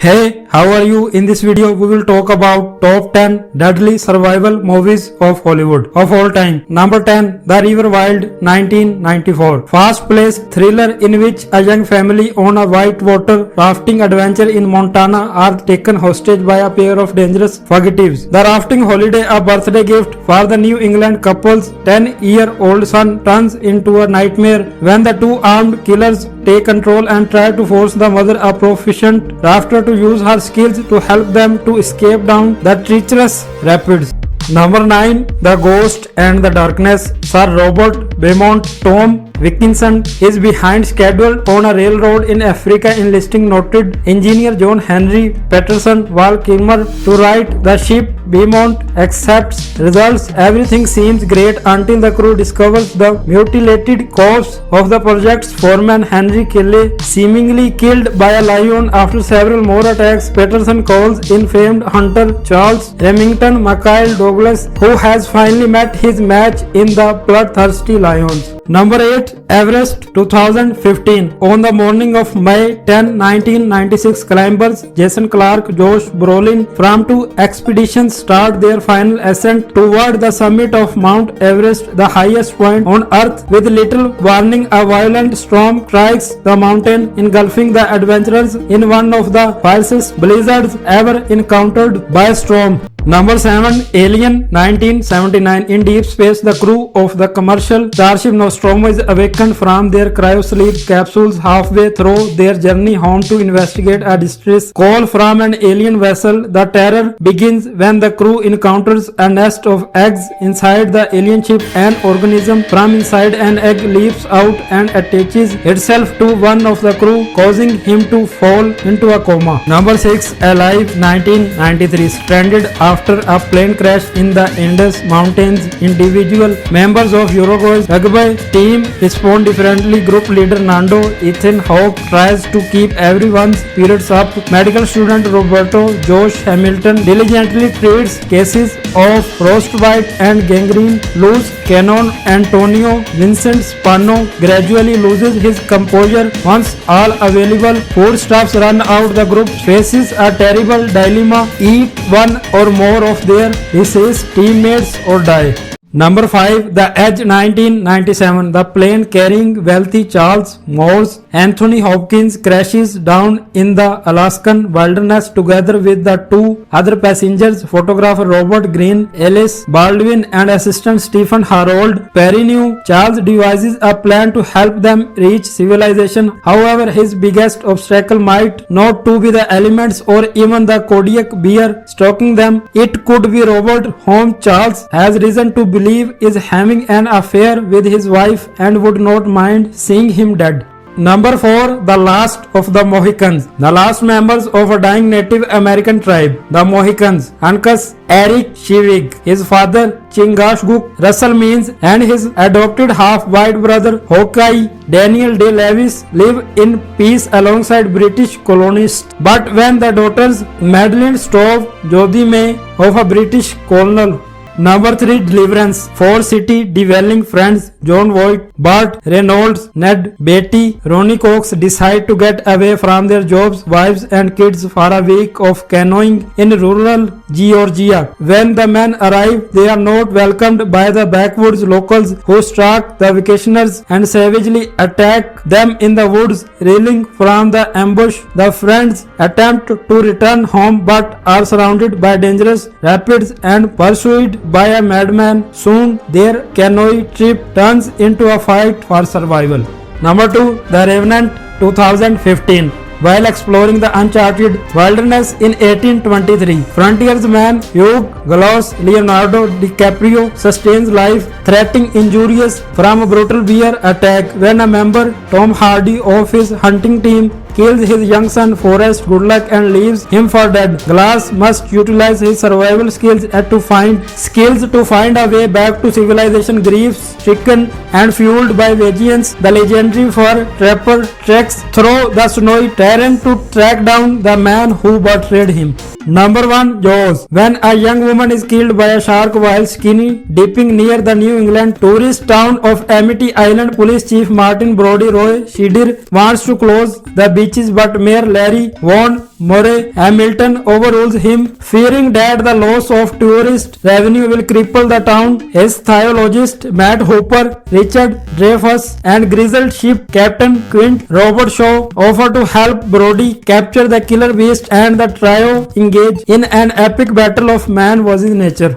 Hey, how are you? In this video, we will talk about top 10 deadly survival movies of Hollywood of all time. Number 10, The River Wild, 1994. Fast-paced thriller in which a young family on a whitewater rafting adventure in Montana are taken hostage by a pair of dangerous fugitives. The rafting holiday, a birthday gift for the New England couple's 10-year-old son, turns into a nightmare when the two armed killers take control and try to force the mother, a proficient rafter, to use her skills to help them to escape down the treacherous rapids. Number 9, The Ghost and the Darkness. Sir Robert Beaumont Tom Wilkinson is behind schedule on a railroad in Africa, enlisting noted engineer John Henry Patterson Val Kilmer to right the ship. Beaumont accepts results. Everything seems great until the crew discovers the mutilated corpse of the project's foreman Henry Kelly, seemingly killed by a lion. After several more attacks, Patterson calls in famed hunter Charles Remington McKay Douglas, who has finally met his match in the bloodthirsty lions. Number 8, Everest 2015. On the morning of May 10, 1996, climbers Jason Clark, Josh Brolin from two expeditions start their final ascent toward the summit of Mount Everest, the highest point on Earth. With little warning, a violent storm strikes the mountain, engulfing the adventurers in one of the fiercest blizzards ever encountered by a storm. Number 7, Alien 1979. In deep space, the crew of the commercial starship Nostromo is awakened from their cryosleep capsules halfway through their journey home to investigate a distress call from an alien vessel. The terror begins when the crew encounters a nest of eggs inside the alien ship. An organism from inside an egg leaps out and attaches itself to one of the crew, causing him to fall into a coma. Number 6, Alive 1993. Stranded after a plane crash in the Andes Mountains, individual members of Uruguay's rugby team respond differently. Group leader Nando Ethan Hawke tries to keep everyone's spirits up. Medical student Roberto Josh Hamilton diligently treats cases of frostbite and gangrene. Loose cannon Antonio Vincent Spano gradually loses his composure once all available foodstuffs run out. The group faces a terrible dilemma: eat one or more of their deceased teammates or die. Number 5, The Edge 1997. The plane carrying wealthy Charles Moores Anthony Hopkins crashes down in the Alaskan wilderness together with the two other passengers, photographer Robert Greene, Alice Baldwin, and assistant Stephen Harold Perrineau. Charles devises a plan to help them reach civilization. However, his biggest obstacle might not to be the elements or even the Kodiak beer stalking them. It could be Robert, whom Charles has reason to believe is having an affair with his wife and would not mind seeing him dead. Number 4, The Last of the Mohicans. The last members of a dying Native American tribe, the Mohicans, Uncas Eric Shivig, his father Chingachgook Russell Means, and his adopted half-white brother Hawkeye Daniel Day Lewis live in peace alongside British colonists. But when the daughters Madeline Stowe Jodhi May of a British colonel. Number 3, Deliverance. 4 city dwelling friends John Voight, Bart Reynolds, Ned Beatty, Ronnie Cox decide to get away from their jobs, wives and kids for a week of canoeing in rural Georgia. When the men arrive, they are not welcomed by the backwoods locals, who stalk the vacationers and savagely attack them in the woods. Reeling from the ambush, the friends attempt to return home but are surrounded by dangerous rapids and pursued by a madman. Soon their canoe trip turns into a fight for survival. Number 2, The Revenant 2015. While exploring the uncharted wilderness in 1823, frontiersman Hugh Glass Leonardo DiCaprio sustains life-threatening injuries from a brutal bear attack when a member, Tom Hardy, of his hunting team kills his young son Forrest Goodluck and leaves him for dead. Glass must utilize his survival skills to find a way back to civilization. Grief-stricken and fueled by vengeance, the legendary fur trapper treks through the snowy terrain to track down the man who betrayed him. Number 1, Jaws. When a young woman is killed by a shark while skinny dipping near the New England tourist town of Amity Island, Police Chief Martin Brody Roy Scheider wants to close the beaches, but Mayor Larry Vaughan Murray Hamilton overrules him, fearing that the loss of tourist revenue will cripple the town. As theologist Matt Hooper, Richard Dreyfuss, and grizzled ship captain Quint Robert Shaw offer to help Brody capture the killer beast, and the trio engage in an epic battle of man versus nature.